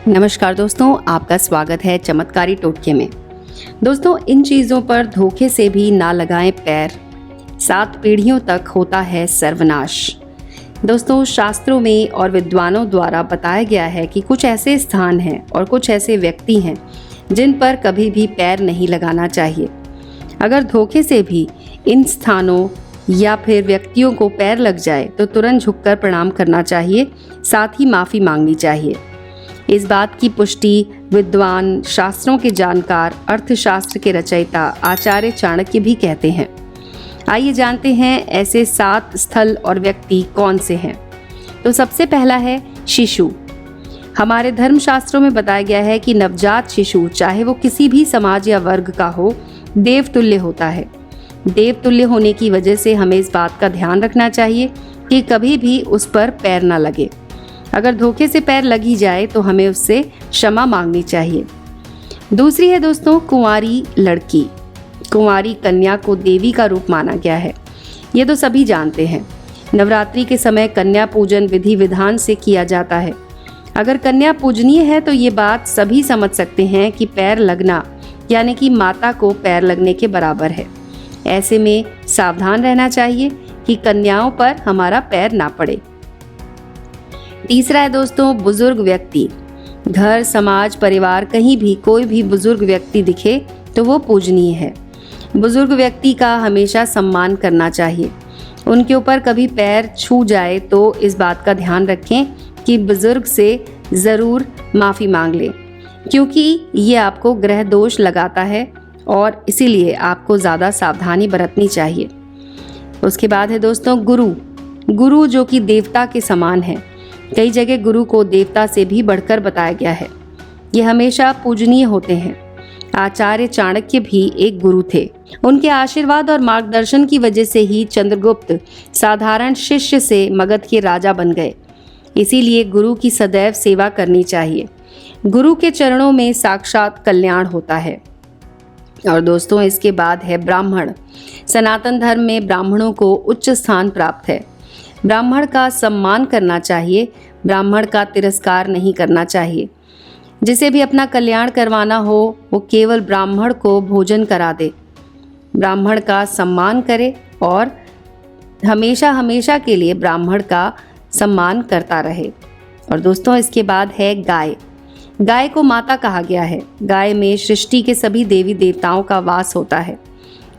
नमस्कार दोस्तों, आपका स्वागत है चमत्कारी टोटके में। दोस्तों, इन चीज़ों पर धोखे से भी ना लगाएं पैर, 7 पीढ़ियों तक होता है सर्वनाश। दोस्तों, शास्त्रों में और विद्वानों द्वारा बताया गया है कि कुछ ऐसे स्थान हैं और कुछ ऐसे व्यक्ति हैं जिन पर कभी भी पैर नहीं लगाना चाहिए। अगर धोखे से भी इन स्थानों या फिर व्यक्तियों को पैर लग जाए तो तुरंत झुककर प्रणाम करना चाहिए, साथ ही माफ़ी मांगनी चाहिए। इस बात की पुष्टि विद्वान, शास्त्रों के जानकार, अर्थशास्त्र के रचयिता आचार्य चाणक्य भी कहते हैं। आइए जानते हैं ऐसे 7 स्थल और व्यक्ति कौन से हैं। तो सबसे पहला है शिशु। हमारे धर्मशास्त्रों में बताया गया है कि नवजात शिशु, चाहे वो किसी भी समाज या वर्ग का हो, देवतुल्य होता है। देवतुल्य होने की वजह से हमें इस बात का ध्यान रखना चाहिए कि कभी भी उस पर पैर ना लगे। अगर धोखे से पैर लग ही जाए तो हमें उससे क्षमा मांगनी चाहिए। दूसरी है दोस्तों कुंवारी लड़की। कुंवारी कन्या को देवी का रूप माना गया है, ये तो सभी जानते हैं। नवरात्रि के समय कन्या पूजन विधि विधान से किया जाता है। अगर कन्या पूजनीय है तो ये बात सभी समझ सकते हैं कि पैर लगना यानी कि माता को पैर लगने के बराबर है। ऐसे में सावधान रहना चाहिए कि कन्याओं पर हमारा पैर ना पड़े। तीसरा है दोस्तों बुजुर्ग व्यक्ति। घर, समाज, परिवार, कहीं भी कोई भी बुजुर्ग व्यक्ति दिखे तो वो पूजनीय है। बुजुर्ग व्यक्ति का हमेशा सम्मान करना चाहिए। उनके ऊपर कभी पैर छू जाए तो इस बात का ध्यान रखें कि बुजुर्ग से ज़रूर माफ़ी मांग लें, क्योंकि ये आपको ग्रह दोष लगाता है और इसीलिए आपको ज़्यादा सावधानी बरतनी चाहिए। उसके बाद है दोस्तों गुरु। गुरु जो कि देवता के समान है। कई जगह गुरु को देवता से भी बढ़कर बताया गया है। ये हमेशा पूजनीय होते हैं। आचार्य चाणक्य भी एक गुरु थे। उनके आशीर्वाद और मार्गदर्शन की वजह से ही चंद्रगुप्त साधारण शिष्य से मगध के राजा बन गए। इसीलिए गुरु की सदैव सेवा करनी चाहिए। गुरु के चरणों में साक्षात कल्याण होता है। और दोस्तों, इसके बाद है ब्राह्मण। सनातन धर्म में ब्राह्मणों को उच्च स्थान प्राप्त है। ब्राह्मण का सम्मान करना चाहिए, ब्राह्मण का तिरस्कार नहीं करना चाहिए। जिसे भी अपना कल्याण करवाना हो वो केवल ब्राह्मण को भोजन करा दे, ब्राह्मण का सम्मान करे और हमेशा हमेशा के लिए ब्राह्मण का सम्मान करता रहे। और दोस्तों, इसके बाद है गाय। गाय को माता कहा गया है। गाय में सृष्टि के सभी देवी देवताओं का वास होता है।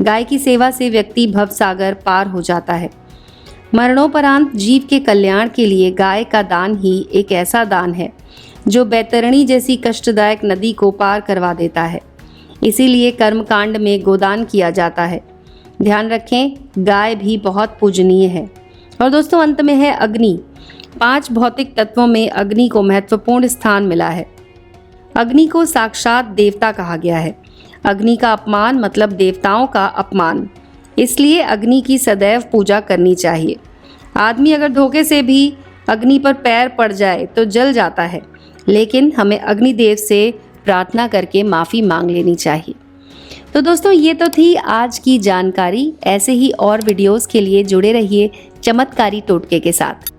गाय की सेवा से व्यक्ति भवसागर पार हो जाता है। मरणोपरांत जीव के कल्याण के लिए गाय का दान ही एक ऐसा दान है जो बैतरणी जैसी कष्टदायक नदी को पार करवा देता है। इसीलिए कर्मकांड में गोदान किया जाता है। ध्यान रखें, गाय भी बहुत पूजनीय है। और दोस्तों, अंत में है अग्नि। 5 भौतिक तत्वों में अग्नि को महत्वपूर्ण स्थान मिला है। अग्नि को साक्षात देवता कहा गया है। अग्नि का अपमान मतलब देवताओं का अपमान। इसलिए अग्नि की सदैव पूजा करनी चाहिए। आदमी अगर धोखे से भी अग्नि पर पैर पड़ जाए तो जल जाता है, लेकिन हमें अग्निदेव से प्रार्थना करके माफ़ी मांग लेनी चाहिए। तो दोस्तों, ये तो थी आज की जानकारी। ऐसे ही और वीडियोस के लिए जुड़े रहिए चमत्कारी टोटके के साथ।